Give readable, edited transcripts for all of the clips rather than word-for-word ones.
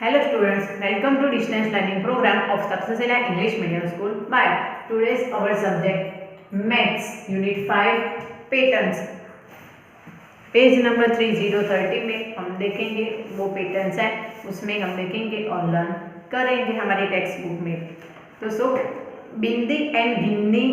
Hello students, welcome to distance learning program of Takshashila English Medium School by today's our subject Maths Unit 5 Patterns। Page number 3030 में हम देखेंगे वो patterns है, उसमें हम देखेंगे और लर्न करेंगे हमारे टेक्स्ट बुक में। तो so Bindi and Ginni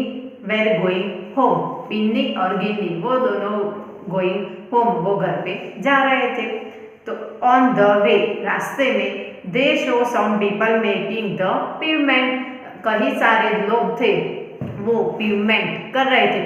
were going home. Binni और गिन्नी वो दोनों गोइंग होम, वो घर पे जा रहे थे। तो ऑन द वे, रास्ते में, they show some people making the payment. कई सारे लोग थे वो पेमेंट कर रहे थे।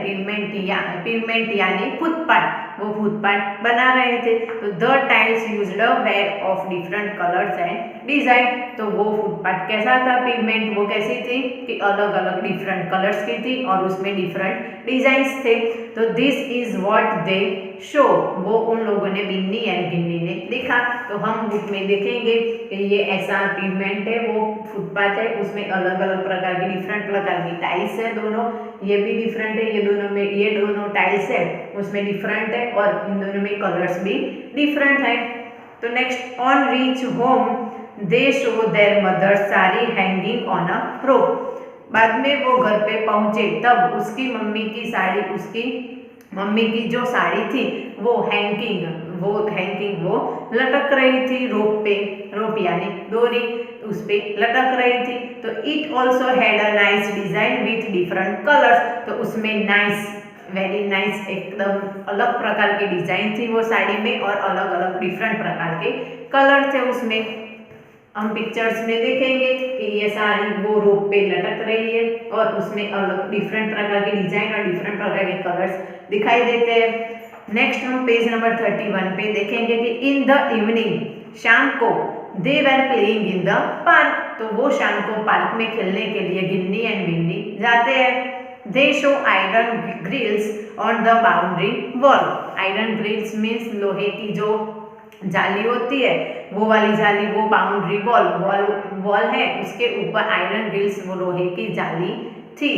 पेमेंट यानी फुटपाथ, वो फुटपाथ बना रहे थे। तो the tiles used were of different colours and design. तो वो फुटपाथ कैसा था, पेमेंट वो कैसी थी कि अलग अलग डिफरेंट कलर्स की थी और उसमें डिफरेंट डिजाइंस थे। तो this is what they show, वो उन लोगों ने, बिन्नी एंड गिन्नी ने लिखा। तो हम बुक में देखेंगे कि ये ऐसा पेमेंट है, वो फुटपाथ है, उसमें अलग अलग प्रकार की डिफरेंट प्रकार की टाइल्स है दोनों। ये भी डिफरेंट है, ये दोनों में, ये दोनों टाइल्स है उसमें डिफरेंट है और इन दोनों में कलर्स भी डिफरेंट है। तो next, on reach home they show their mother sari hanging on a rope. बाद में वो घर पे पहुंचे तब उसकी मम्मी की साड़ी, उसकी मम्मी की जो साड़ी थी वो हैंगिंग वो लटक रही थी रोप पे। रोप यानी डोरी, उस पे लटक रही थी। तो it also had a nice design with different colours. तो उसमें नाइस, वेरी नाइस, एकदम अलग प्रकार की डिजाइन थी वो साड़ी में और अलग अलग डिफरेंट प्रकार के कलर थे उसमें। हम पिक्चर्स में देखेंगे कि ये साड़ी वो रोप पे लटक रही है और उसमें अलग डिफरेंट प्रकार की डिजाइन और डिफरेंट प्रकार के कलर्स दिखाई देते हैं। नेक्स्ट हम पेज नंबर 31 पे देखेंगे कि इन द इवनिंग, शाम को, they were playing in the park. तो वो शाम को पार्क में खेलने के लिए गिन्नी एंड बिन्नी जाते हैं। They show iron grills on the boundary wall. Iron grills means लोहे की जो जाली होती है, वो वाली जाली, वो बाउंड्री वॉल है, उसके ऊपर आयरन ग्रिल्स, वो लोहे की जाली थी।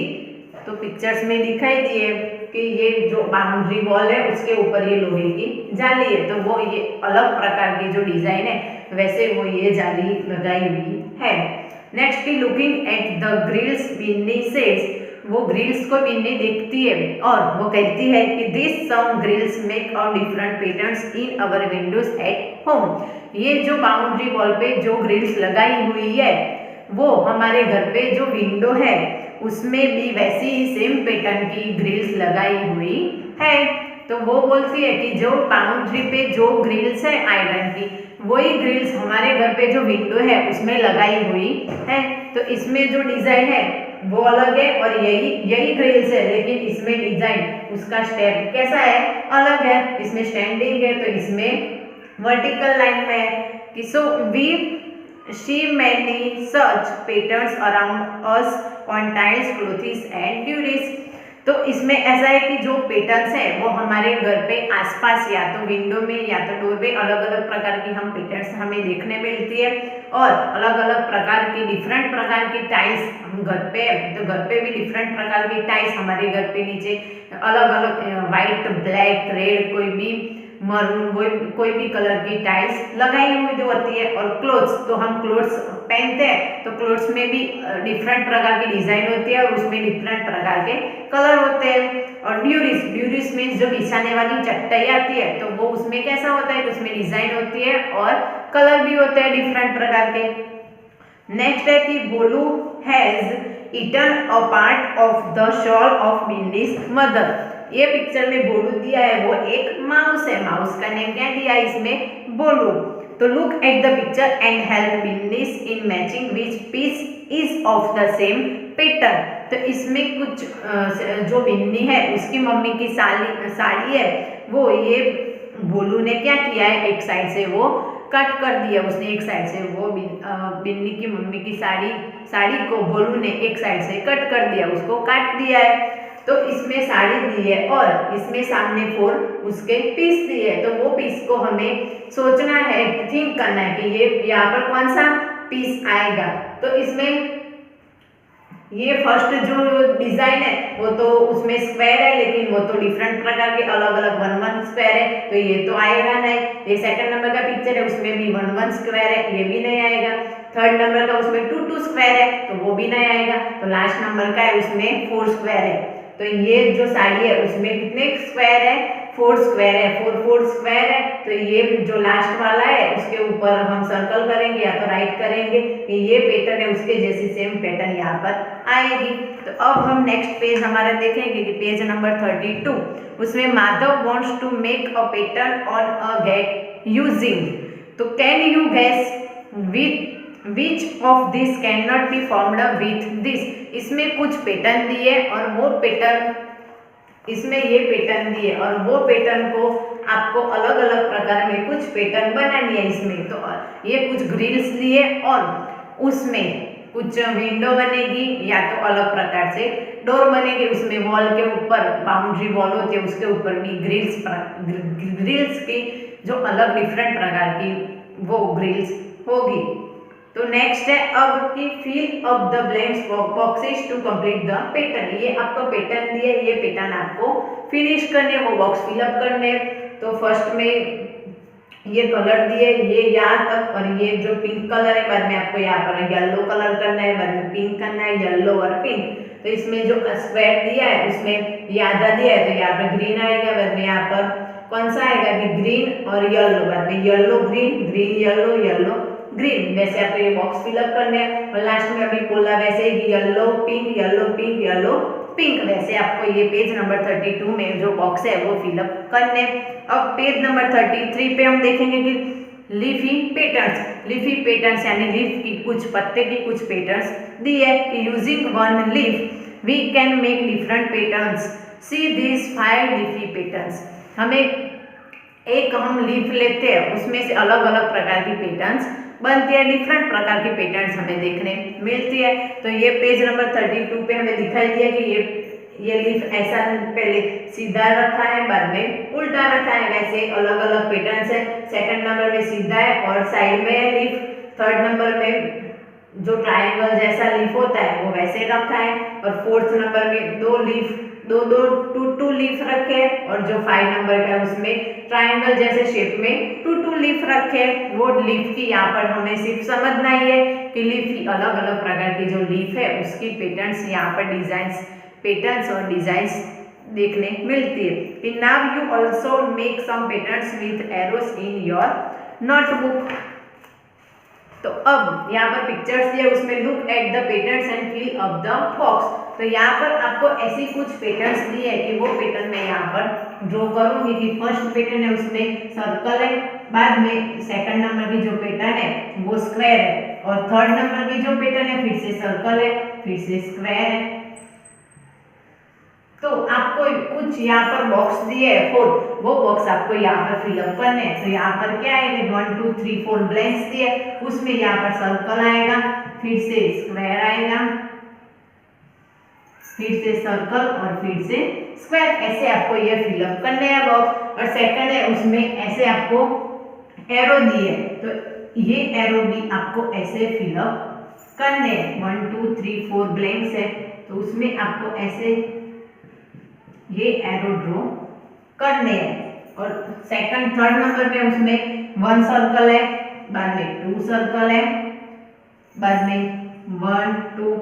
तो पिक्चर्स में दिखाई दिए कि ये जो बाउंड्री वॉल है उसके ऊपर ये लोहे की जाली है। तो वो ये अलग प्रकार की जो डिजाइन है वैसे वो ये जाली लगाई हुई है। नेक्स्ट की looking at the grills, Binni says, वो ग्रिल्स को बिन्नी देखती है और वो कहती है कि this some grills make a different patterns in our windows at home. ये जो बाउंड्री वॉल पे जो ग्रिल्स लगाई हुई है वो हमारे घर पे जो विंडो है उसमें भी वैसी ही सेम पैटर्न की ग्रिल्स लगाई हुई है। तो वो बोलती है कि जो बाउंड्री पे जो ग्रिल्स है आयरन की, वही ग्रिल्स हमारे घर पे जो विंडो है उसमें लगाई हुई है। तो इसमें जो डिजाइन है वो अलग है और यही ग्रिल्स है, लेकिन इसमें डिजाइन, उसका स्टेप कैसा है, अलग है। इसमें स्टैंडिंग है तो इसमें वर्टिकल लाइन में है कि so we see many such patterns around us on tiles, clothes and durries. तो इसमें ऐसा है कि जो पैटर्न्स है वो हमारे घर पे आसपास या तो विंडो में या तो डोर पे अलग अलग प्रकार की हम पैटर्न्स हमें देखने मिलती है और अलग अलग प्रकार की डिफरेंट प्रकार की टाइल्स हम घर पे, तो घर पे भी डिफरेंट प्रकार की टाइल्स हमारे घर पे नीचे अलग अलग व्हाइट, ब्लैक, रेड, कोई भी मरून, कोई भी कलर की टाइल्स लगाई हुई जो होती है। और क्लोथ्स, तो हम क्लोथ्स पहनते हैं तो क्लोथ्स में भी डिफरेंट प्रकार की डिजाइन होती है और उसमें डिफरेंट प्रकार के कलर होते हैं। और ड्यूरीज मीन्स जो बिछाने वाली चटाई आती है तो वो उसमें कैसा होता है, उसमें डिजाइन होती है और कलर भी होते हैं डिफरेंट प्रकार के। नेक्स्ट है कि Bolu has eaten a part of the shawl of Binni's mother. ये पिक्चर में बोलू दिया है, वो एक माउस है, माउस का नेम क्या दिया है इसमें, बोलू। तो look at the picture and help Binnis in matching which piece is of the same pattern. तो इसमें कुछ जो बिन्नी है उसकी मम्मी की साड़ी है, वो ये बोलू ने क्या किया है, एक साइड से वो कट कर दिया उसने, एक साइड से वो बिन्नी की मम्मी की साड़ी को बोलू ने एक साइड से कट कर दिया, उसको काट दिया है। तो इसमें साड़ी दी है और इसमें सामने 4 उसके पीस दिए है। तो वो पीस को हमें सोचना है, थिंक करना है कि ये यहाँ पर कौन सा पीस आएगा। तो इसमें ये फर्स्ट जो डिजाइन है वो तो उसमें स्क्वायर है, लेकिन वो तो डिफरेंट प्रकार के अलग अलग 1 1 स्क्वायर है, तो ये तो आएगा नहीं। ये सेकंड नंबर का पिक्चर है, उसमें भी 1 1 स्क्वायर है, ये भी नहीं आएगा। थर्ड नंबर का उसमें 2 2 स्क्वायर है, तो वो भी नहीं आएगा। तो लास्ट नंबर का है उसमें 4 स्क्वायर है, तो ये जो साड़ी है उसमें कितने स्क्वायर है, 4 स्क्वायर है, 4 4 स्क्वायर है। तो ये जो लास्ट वाला है उसके ऊपर हम सर्कल करेंगे या तो राइट करेंगे कि ये पैटर्न है, उसके जैसी सेम पैटर्न यहाँ पर आएगी। तो अब हम नेक्स्ट पेज हमारा देखेंगे कि पेज नंबर 32, उसमें Madhav wants to make a pattern on a gate using, तो can you guess which of this can not be formed with this. इसमें कुछ पैटर्न दिए और वो पैटर्न, इसमें ये पैटर्न दिए और वो पैटर्न को आपको अलग अलग प्रकार में कुछ पैटर्न बनानी है इसमें। तो ये कुछ ग्रिल्स लिए और उसमें कुछ विंडो बनेगी या तो अलग प्रकार से डोर बनेगी, उसमें वॉल के ऊपर बाउंड्री वॉल होती है उसके ऊपर भी ग्रिल्स की जो अलग डिफरेंट प्रकार की वो ग्रिल्स होगी। तो नेक्स्ट है अब कि fill up the blanks boxes to complete the pattern. ये आपको पैटर्न दिए, ये पैटर्न आपको फिनिश करने, वो बॉक्स फिलअप करने। तो फर्स्ट में ये कलर दिए, ये यहाँ तक, और ये जो पिंक कलर है बाद में आपको यहाँ पर येलो कलर करना है, बाद में पिंक करना है, येलो और पिंक। तो इसमें जो स्क्वायर दिया है उसमें ये आधा दिया है, तो यहाँ पर ग्रीन आएगा, बाद में यहाँ पर कौन सा आएगा कि ग्रीन और येलो, बाद में yellow green, green yellow, yellow green. वैसे आपको ये बॉक्स फिलअप करने हैं और लास्ट में अभी बोला वैसे ही yellow pink, yellow pink, yellow pink. वैसे आपको ये पेज नंबर 32 में जो बॉक्स है वो फिलअप करने। अब पेज नंबर 33 पे हम देखेंगे कि लीफी पैटर्न्स। लीफी पैटर्न्स यानी लीफ की कुछ पत्ते की कुछ पैटर्न्स दिए कि using one leaf we can make different patterns, see this 5 leafy patterns. हमें एक हम लीफ लेते हैं, उसमें से अलग अलग प्रकार की पैटर्न्स बनती है, डिफरेंट प्रकार की पैटर्न्स हमें देखने मिलती है। तो ये पेज नंबर 32 पे हमें दिखाई दिया कि ये लीफ ऐसा पहले सीधा रखा है, बाद में उल्टा रखा है, वैसे अलग अलग पैटर्न्स है। सेकंड नंबर में सीधा है और साइड में है लीफ। थर्ड नंबर में जो ट्रायंगल जैसा लीफ होता है वो वैसे रखा है, और फोर्थ नंबर में दो टू लीफ रखे, और जो 5 नंबर का है उसमें ट्रायंगल जैसे शेप में टू लीफ रखे। वो लीफ की यहाँ पर हमें सिर्फ समझना ही है कि लीफ की अलग अलग प्रकार की जो लीफ है उसकी पैटर्न्स यहाँ पर डिजाइंस, पैटर्न्स और डिजाइंस देखने मिलती है। कि now you also make some patterns with arrows in your notebook. तो अब यहाँ पर पिक्चर्स दिए, उसमें look at the patterns and fill up the box. तो यहाँ पर आपको ऐसी कुछ पैटर्न्स दिए है कि वो पैटर्न मैं यहाँ पर ड्रॉ करूंगी। कि फर्स्ट पैटर्न है उसमें सर्कल है, बाद में सेकंड नंबर की जो पैटर्न है वो स्क्वायर है, और थर्ड नंबर की जो पैटर्न है फिर से सर्कल है, फिर से स्क्वायर है। तो आपको कुछ यहाँ पर बॉक्स दिए है 4, वो बॉक्स आपको यहाँ पर फिलअप करने हैं। तो यहाँ पर क्या आएगा 1 2 3 4 ब्लैंक्स दिए, उसमें यहाँ पर सर्कल आएगा, फिर से स्क्वायर आएगा, फिर से सर्कल और फिर से स्क्वायर। ऐसे आपको ये फिलअप करने हैं बॉक्स। और सेकंड है उसमें ऐसे आपको एरो दिए, तो ये एरो भी आपको ऐसे फिलअप करने हैं। 1 2 3 4 ब्लैंक्स है, तो उसमें आपको ऐसे ये एरो ड्रॉ करने हैं। और सेकंड थर्ड नंबर में उसमें 1 सर्कल है, बाद में 2 सर्कल है, बाद में 1 2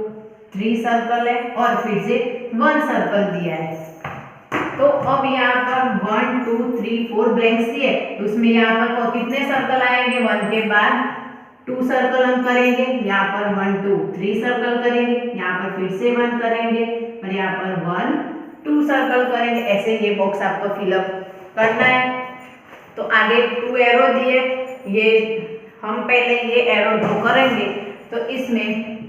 3 सर्कल है, और फिर से 1 सर्कल दिया है। तो अब यहाँ पर 1 2 3 4 ब्लैंक्स दिए, तो उसमें यहाँ पर कितने सर्कल आएंगे, 1 के बाद 2 सर्कल हम करेंगे, यहाँ पर 1 2 3 सर्कल करेंगे, यहाँ पर फिर से 1 करेंगे, और यहाँ पर 1 2 सर्कल करेंगे। ऐसे ये बॉक्स आपको फिलअप करना है। तो आगे 2 एरो दिए, ये हम पहले ये एरो ड्रॉ करेंगे। तो इसमें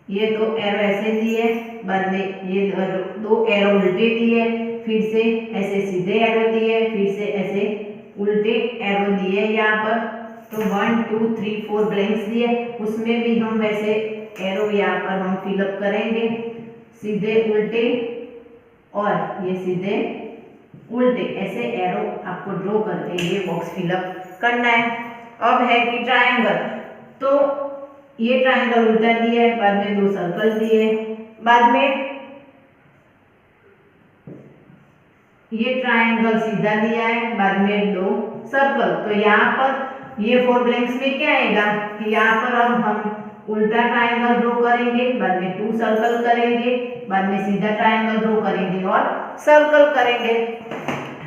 ये 2 एरो ऐसे दिए, बाद में ये 2 एरो उल्टे दिए, फिर से ऐसे सीधे एरो दिए, फिर से ऐसे उल्टे एरो दिए यहाँ पर। तो 1 2 3 4 ब्लैंक्स दिए, उसमें भी हम वैसे एरो यहाँ पर हम फिलअप करेंगे, सीधे उल्टे और ये सीधे उल्टे, ऐसे एरो आपको ड्रॉ करके ये बॉक्स फिलअप करना है। अब है कि ट्रायंगल। तो ये ट्रायंगल उल्टा दिया है, बाद में 2 सर्कल दिए, बाद में ये ट्रायंगल सीधा दिया है, बाद में 2 सर्कल। तो यहाँ पर ये 4 ब्लैंक्स में क्या आएगा कि यहाँ पर अब हम उल्टा ट्रायंगल ड्रॉ करेंगे, बाद में 2 सर्कल करेंगे, बाद में सीधा ट्रायंगल ड्रॉ करेंगे और सर्कल करेंगे।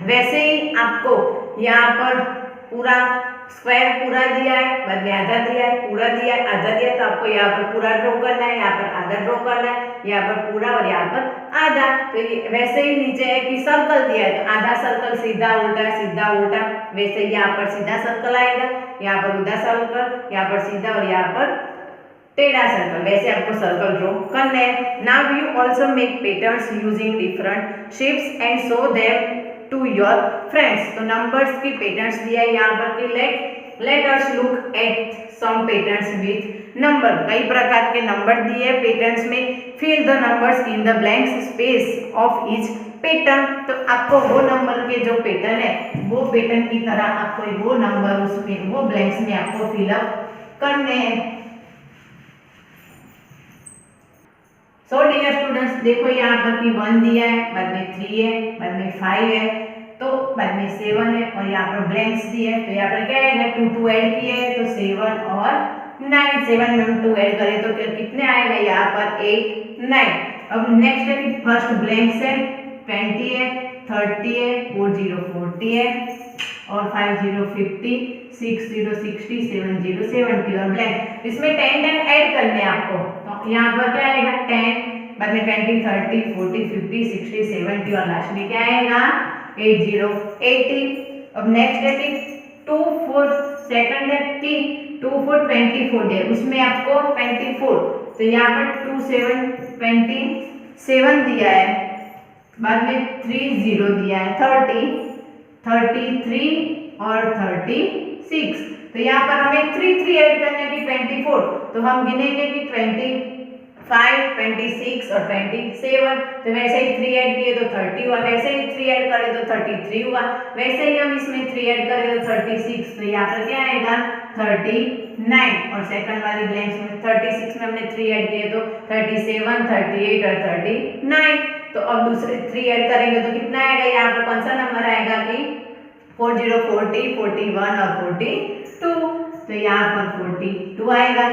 वैसे ही आपको यहाँ पर पूरा स्क्वायर पूरा दिया है, बाद में आधा दिया है, पूरा दिया है, आधा दिया है, तो आपको यहाँ पर पूरा ड्रॉ करना है, यहाँ पर आधा ड्रॉ करना है, यहाँ पर पूरा और यहाँ पर आधा। तो ये वैसे ही नीचे है कि सर्कल दिया है, तो आधा सर्कल सीधा उल्टा, वैसे ही यहाँ पर सीधा सर्कल आएगा, यहाँ पर उल्टा सर्कल, यहाँ पर सीधा और यहाँ पर टेढ़ा सर्कल। वैसे आपको सर्कल ड्रॉ करना है। Now you also make patterns using different shapes and show them to your friends. तो नंबर्स की पैटर्न्स दिया है यहाँ पर कि let us look at some patterns with number. कई प्रकार के नंबर दिए पैटर्न्स में। Fill the numbers in the blank space of each pattern. तो आपको वो नंबर के जो पैटर्न है वो पैटर्न की तरह आपको वो नंबर उसमें वो ब्लैंक्स में आपको फिलअप करने हैं। सो डियर स्टूडेंट्स, देखो यहाँ पर कि 1 दिया है, बाद में 3 है, बाद में 5 है, तो बाद में 7 है और यहाँ पर ब्लैंक्स दिए है। तो यहाँ पर क्या है 2 ऐड किए हैं तो 7 और 9, 7 में हम 2 ऐड करें तो कितने आएगा यहाँ पर 8, 9। अब नेक्स्ट है कि फर्स्ट ब्लैंक्स है, 20 है, 30 है, 40 40 है और 50 50, 60 60, 70 70 और ब्लैंक। इसमें 10 ऐड करने हैं आपको। तो यहाँ पर क्या आएगा 10, बाद में 20 30 40 50 60 70 और लास्ट में क्या आएगा 80 80। अब नेक्स्ट है कि 2 4 सेकंड है कि 2 4 24 है, उसमें आपको 24। तो यहाँ पर 2 7 27 दिया है, बाद में 3 0 दिया है, 30 33 और 36। तो यहाँ पर हमें 3 3 ऐड करने की 24। तो हम गिनेंगे कि 25 26 और 27। तो वैसे ही 3 ऐड किए तो 30 हुआ, वैसे ही 3 ऐड करें तो 33 हुआ, वैसे ही हम इसमें 3 ऐड करें तो 36। तो यहाँ पर क्या आएगा 39 और सेकंड वाली ब्लैंक्स में 36 में हमने 3 ऐड किए तो 37 38 और 39। तो अब दूसरे 3 ऐड करेंगे तो कितना आएगा, यहाँ पर कौन सा नंबर आएगा कि 40 40 41 और 42। तो यहाँ पर 42 आएगा।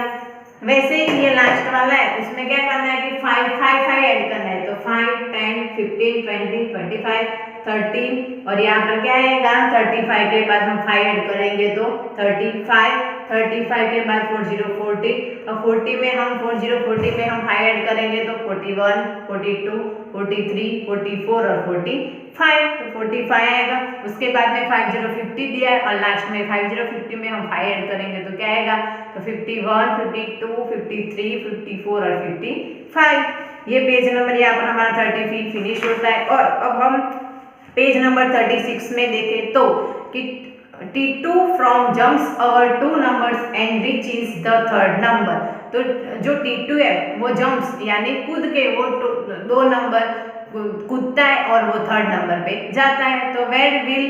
वैसे ही ये लास्ट वाला है, उसमें क्या करना है कि 5 ऐड करना है। तो 5 10 15 20 25 13 और यहाँ पर क्या आएगा 35 के बाद हम 5 ऐड करेंगे तो 35 के बाद 40 40 और 40 में हम 5 ऐड करेंगे तो 41 42 43 44 और 45। तो 45 आएगा। उसके बाद में 50 50 दिया है और लास्ट में 50 50 में हम 5 ऐड करेंगे तो क्या आएगा तो 51 52 53 54 और 55। ये पेज नंबर यहाँ पर हमारा 30 फिनिश होता है। और अब हम पेज नंबर 36 में देखें तो कि T2 from jumps over 2 numbers and reaches the third number। तो जो T2 है वो जंप्स यानी कूद के वो 2 नंबर कूदता है और वो 3rd नंबर पे जाता है। तो where will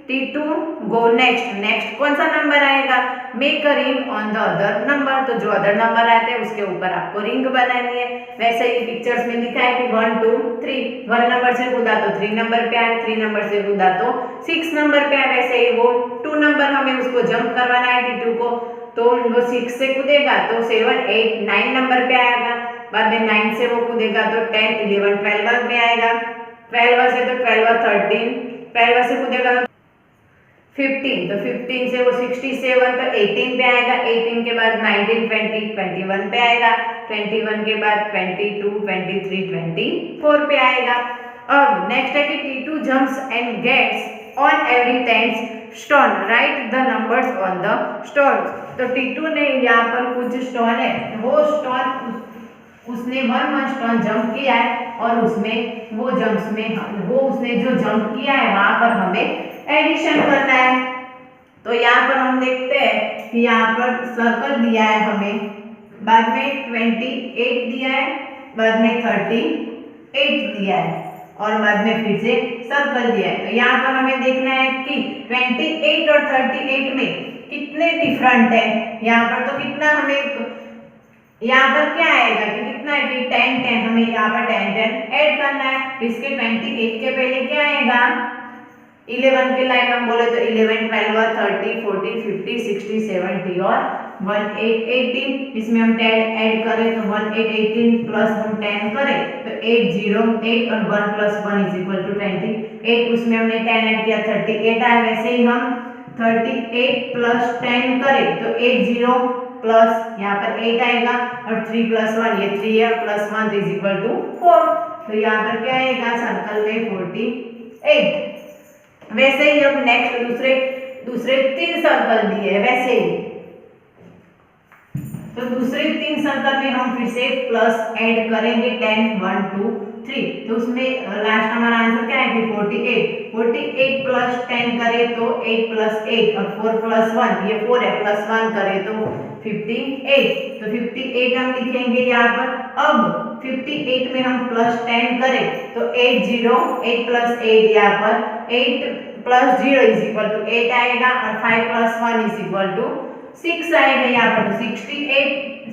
T2 go next कौन सा नंबर आएगा, make a ring on the other number. तो जो अदर नंबर आते हैं उसके ऊपर आपको रिंग बनानी है। वैसे ही पिक्चर्स में दिखा है कि 1 2 3, 1 नंबर से कूदा तो 3 नंबर पे आए, 3 नंबर से कूदा तो 6 नंबर पे आए। वैसे ही वो 2 नंबर हमें उसको जंप करवाना है T2 को, तो वो 6 से कूदेगा तो 7 8 9 नंबर पे आएगा। बाद में 9 से वो कूदेगा तो 10 11 12 में आएगा। 12 से तो 12 13, 12 से कूदेगा तो 15, तो 15 से वो 67 तो 18 पे आएगा। 18 के बाद 19 20 21 पे आएगा। 21 के बाद 22 23 24 पे आएगा। अब नेक्स्ट है कि T2 jumps and gets on every 10th stone, write the numbers on the stone। तो T2 ने यहाँ पर कुछ स्टोन है, वो स्टोन उसने 1 स्टोन जंप किया है और उसमें वो जंप्स में वो उसने जो जंप किया है वहां पर हमें एडिशन करना है। तो यहाँ पर हम देखते हैं कि यहाँ पर सर्कल दिया है हमें, बाद में 28 दिया है, बाद में 38 दिया है और बाद में फिर से सर्कल दिया है। तो यहाँ पर हमें देखना है कि 28 और 38 में कितने डिफरेंट है। यहाँ पर तो कितना हमें यहाँ पर क्या आएगा कि कितना है कि 10 10, हमें यहाँ पर 10 10 ऐड करना है। इसके 28 के पहले क्या आएगा, 11 के लाइन हम बोले तो 11 12 30 40 50 60 70 और 18 18। इसमें हम 10 ऐड करें तो 18 18 प्लस हम 10 करें तो 8 0 8 और 1 प्लस 1 इज इक्वल टू 28। उसमें हमने 10 ऐड किया 38 आया। वैसे ही हम 38 प्लस 10 करें तो 8 0 प्लस यहाँ पर 8 आएगा और 3 प्लस 1 ये 3 है प्लस 1 इज इक्वल टू 4। तो यहाँ पर क्या आएगा सर्कल में 48। वैसे ही अब नेक्स्ट दूसरे 3 सर्कल दिए हैं वैसे ही, तो दूसरे 3 सर्कल में हम फिर से प्लस ऐड करेंगे 10 1 2 3। तो उसमें लास्ट हमारा आंसर क्या है कि 48 प्लस 10 करें तो 8 प्लस 8 और 4 प्लस 1 ये 4 है प्लस 1 करें तो 58। तो 58 हम लिखेंगे यहाँ पर। अब 58 में हम प्लस 10 करें तो 8 प्लस 8 यहाँ पर 8 प्लस 0 इज इक्वल टू 8 आएगा और 5 प्लस 1 इज इक्वल टू 6 आएगा यहाँ पर। तो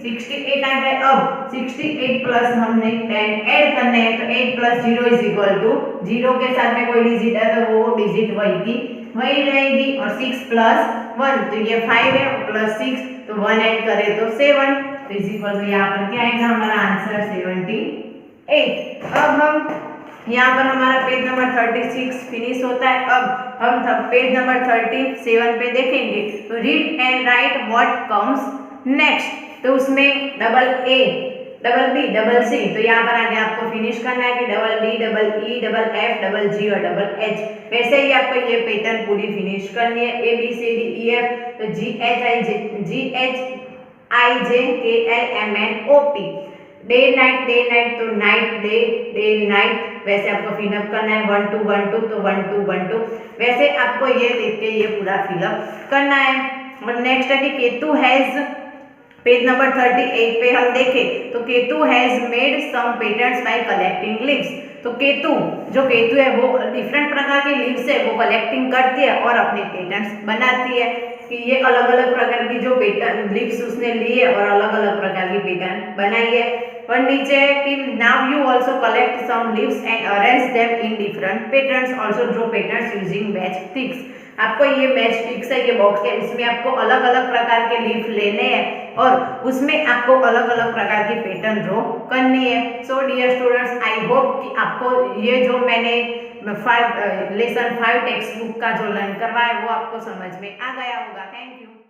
68 आ गए। अब 68 प्लस हमने 10 ऐड करने हैं तो 8 प्लस 0 इज इक्वल टू 0 के साथ में कोई डिजिट है तो वो डिजिट वही की वही रहेगी और 6 प्लस 1 तो ये 5 है प्लस 6 तो 1 ऐड करें तो 7 तो इज इक्वल टू यहाँ पर क्या आएगा हमारा आंसर 78। अब हम यहाँ पर हमारा पेज नंबर 36 फिनिश होता है। अब हम पेज नंबर 37 पे देखेंगे तो read and write what comes next. तो उसमें double A double B double C, तो यहाँ पर आगे आपको फिनिश करना है कि double D double E double F double G और डबल एच। वैसे ही आपको ये पैटर्न पूरी फिनिश करनी है। A B C D E F तो G H I J K L M N O P. Day night तो नाइट डे नाइट। वैसे आपको फिलअप करना है 1 2 1 2 तो 1 2 1 2। वैसे आपको ये देख के ये पूरा फिलअप करना है। और नेक्स्ट है कि केतु हैज, पेज नंबर 38 पे हम देखें तो Ketu has made some patterns by collecting leaves. तो केतु है वो डिफरेंट प्रकार के लीव्स है वो कलेक्टिंग करती है और अपने पैटर्न्स बनाती है कि ये अलग अलग प्रकार की जो पैटर्न लीव्स उसने ली है और अलग अलग प्रकार की पैटर्न बनाई है। और नीचे है कि now you also collect some leaves and arrange them in different patterns, also draw patterns using match sticks. आपको ये मैच स्टिक्स है, ये बॉक्स है, इसमें आपको अलग अलग प्रकार के लीफ लेने हैं और उसमें आपको अलग अलग प्रकार की पैटर्न ड्रॉ करनी है। So dear students, I hope कि आपको ये जो मैंने लेसन 5 टेक्स्ट बुक का जो लर्न करवाया वो आपको समझ में आ गया होगा। Thank you.